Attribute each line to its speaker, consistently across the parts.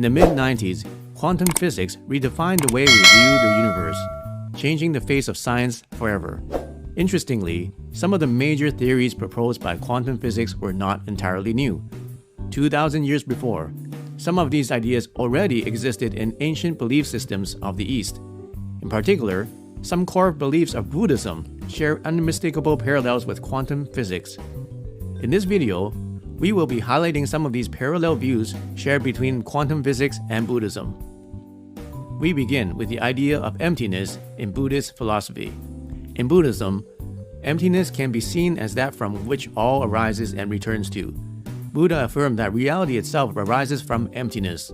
Speaker 1: In the mid-90s, quantum physics redefined the way we view the universe, changing the face of science forever. Interestingly, some of the major theories proposed by quantum physics were not entirely new. 2,000 years before, some of these ideas already existed in ancient belief systems of the East. In particular, some core beliefs of Buddhism share unmistakable parallels with quantum physics. In this video, we will be highlighting some of these parallel views shared between quantum physics and Buddhism. We begin with the idea of emptiness in Buddhist philosophy. In Buddhism, emptiness can be seen as that from which all arises and returns to. Buddha affirmed that reality itself arises from emptiness.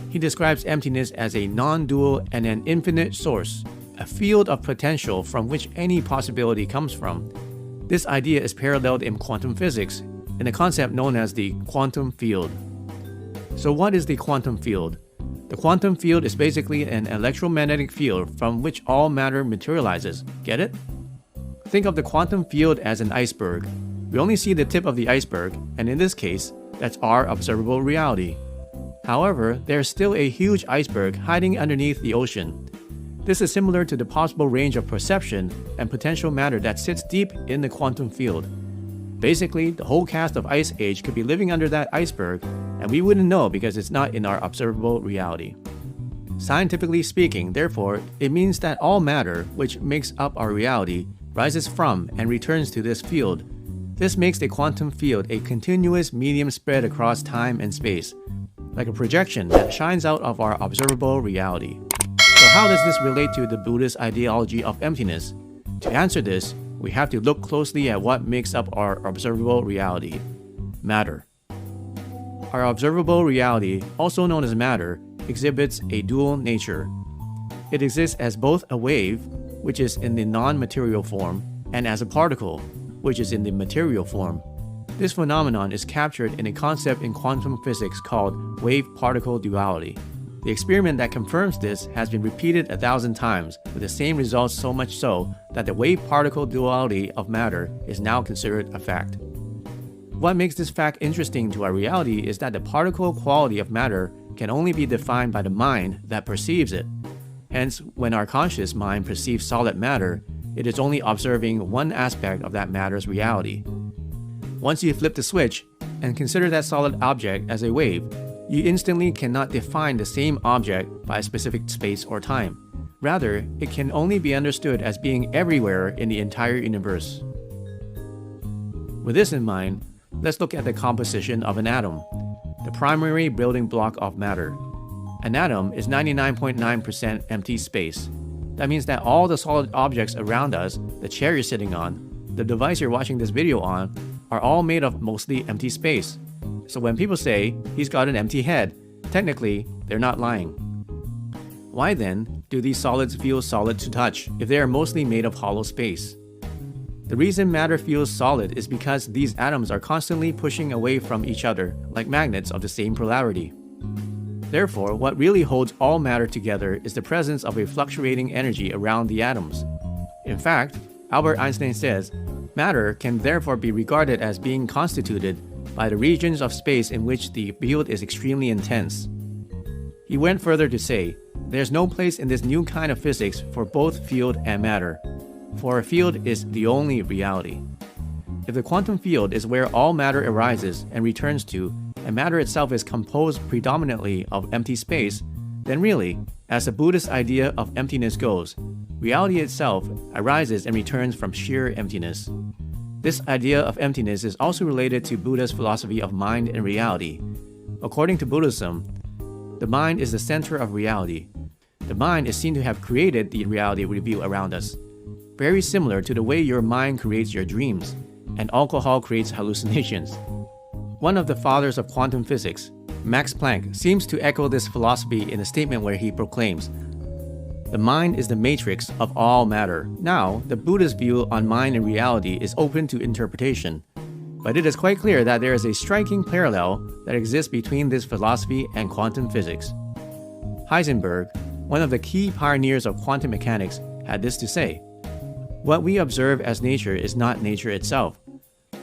Speaker 1: He describes emptiness as a non-dual and an infinite source, a field of potential from which any possibility comes from. This idea is paralleled in quantum physics, in a concept known as the quantum field. So what is the quantum field? The quantum field is basically an electromagnetic field from which all matter materializes. Get it? Think of the quantum field as an iceberg. We only see the tip of the iceberg, and in this case, that's our observable reality. However, there's still a huge iceberg hiding underneath the ocean. This is similar to the possible range of perception and potential matter that sits deep in the quantum field. Basically, the whole cast of Ice Age could be living under that iceberg, and we wouldn't know because it's not in our observable reality. Scientifically speaking, therefore, it means that all matter, which makes up our reality, rises from and returns to this field. This makes the quantum field a continuous medium spread across time and space, like a projection that shines out of our observable reality. So how does this relate to the Buddhist ideology of emptiness? To answer this, we have to look closely at what makes up our observable reality: matter. Our observable reality, also known as matter, exhibits a dual nature. It exists as both a wave, which is in the non-material form, and as a particle, which is in the material form. This phenomenon is captured in a concept in quantum physics called wave-particle duality. The experiment that confirms this has been repeated 1,000 times with the same results, so much so that the wave-particle duality of matter is now considered a fact. What makes this fact interesting to our reality is that the particle quality of matter can only be defined by the mind that perceives it. Hence, when our conscious mind perceives solid matter, it is only observing one aspect of that matter's reality. Once you flip the switch and consider that solid object as a wave, you instantly cannot define the same object by a specific space or time. Rather, it can only be understood as being everywhere in the entire universe. With this in mind, let's look at the composition of an atom, the primary building block of matter. An atom is 99.9% empty space. That means that all the solid objects around us, the chair you're sitting on, the device you're watching this video on, are all made of mostly empty space. So when people say, "he's got an empty head," technically, they're not lying. Why then do these solids feel solid to touch if they are mostly made of hollow space? The reason matter feels solid is because these atoms are constantly pushing away from each other like magnets of the same polarity. Therefore, what really holds all matter together is the presence of a fluctuating energy around the atoms. In fact, Albert Einstein says, matter can therefore be regarded as being constituted by the regions of space in which the field is extremely intense. He went further to say, there's no place in this new kind of physics for both field and matter, for a field is the only reality. If the quantum field is where all matter arises and returns to, and matter itself is composed predominantly of empty space, then really, as the Buddhist idea of emptiness goes, reality itself arises and returns from sheer emptiness. This idea of emptiness is also related to Buddha's philosophy of mind and reality. According to Buddhism, the mind is the center of reality. The mind is seen to have created the reality we view around us, very similar to the way your mind creates your dreams, and alcohol creates hallucinations. One of the fathers of quantum physics, Max Planck, seems to echo this philosophy in a statement where he proclaims, "The mind is the matrix of all matter." Now, the Buddhist view on mind and reality is open to interpretation, but it is quite clear that there is a striking parallel that exists between this philosophy and quantum physics. Heisenberg, one of the key pioneers of quantum mechanics, had this to say, "What we observe as nature is not nature itself,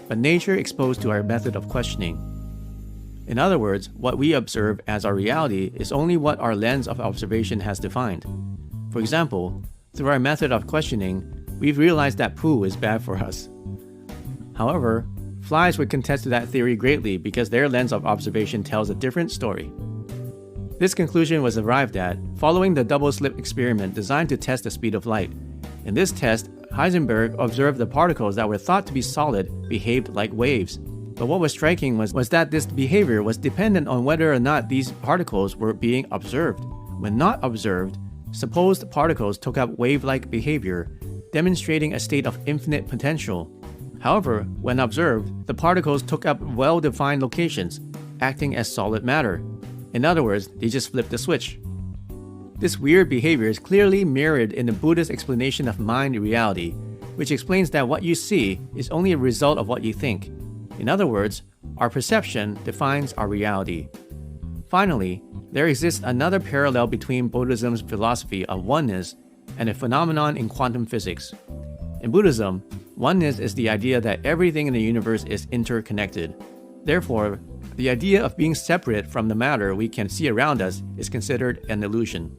Speaker 1: but nature exposed to our method of questioning." In other words, what we observe as our reality is only what our lens of observation has defined. For example, through our method of questioning, we've realized that poo is bad for us. However, flies would contest to that theory greatly because their lens of observation tells a different story. This conclusion was arrived at following the double-slit experiment designed to test the speed of light. In this test, Heisenberg observed the particles that were thought to be solid behaved like waves. But what was striking was that this behavior was dependent on whether or not these particles were being observed. When not observed, supposed particles took up wave-like behavior, demonstrating a state of infinite potential. However, when observed, the particles took up well-defined locations, acting as solid matter. In other words, they just flipped the switch. This weird behavior is clearly mirrored in the Buddhist explanation of mind reality, which explains that what you see is only a result of what you think. In other words, our perception defines our reality. Finally, there exists another parallel between Buddhism's philosophy of oneness and a phenomenon in quantum physics. In Buddhism, oneness is the idea that everything in the universe is interconnected. Therefore, the idea of being separate from the matter we can see around us is considered an illusion.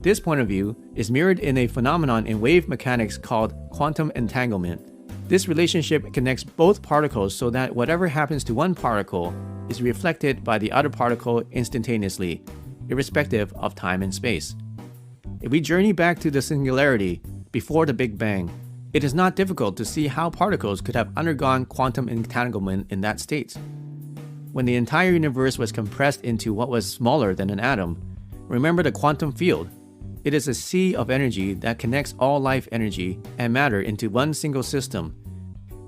Speaker 1: This point of view is mirrored in a phenomenon in wave mechanics called quantum entanglement. This relationship connects both particles so that whatever happens to one particle is reflected by the other particle instantaneously, irrespective of time and space. If we journey back to the singularity before the Big Bang, it is not difficult to see how particles could have undergone quantum entanglement in that state. When the entire universe was compressed into what was smaller than an atom, remember the quantum field. It is a sea of energy that connects all life energy and matter into one single system.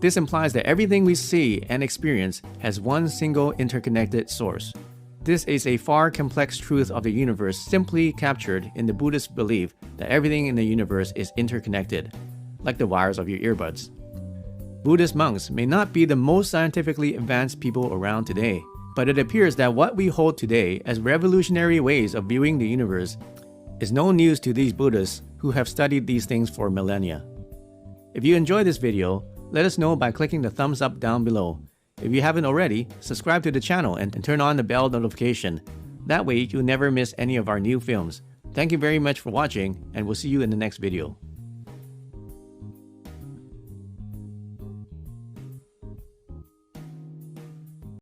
Speaker 1: This implies that everything we see and experience has one single interconnected source. This is a far complex truth of the universe simply captured in the Buddhist belief that everything in the universe is interconnected, like the wires of your earbuds. Buddhist monks may not be the most scientifically advanced people around today, but it appears that what we hold today as revolutionary ways of viewing the universe is no news to these Buddhists who have studied these things for millennia. If you enjoyed this video, let us know by clicking the thumbs up down below. If you haven't already, subscribe to the channel and turn on the bell notification. That way you'll never miss any of our new films. Thank you very much for watching, and we'll see you in the next video.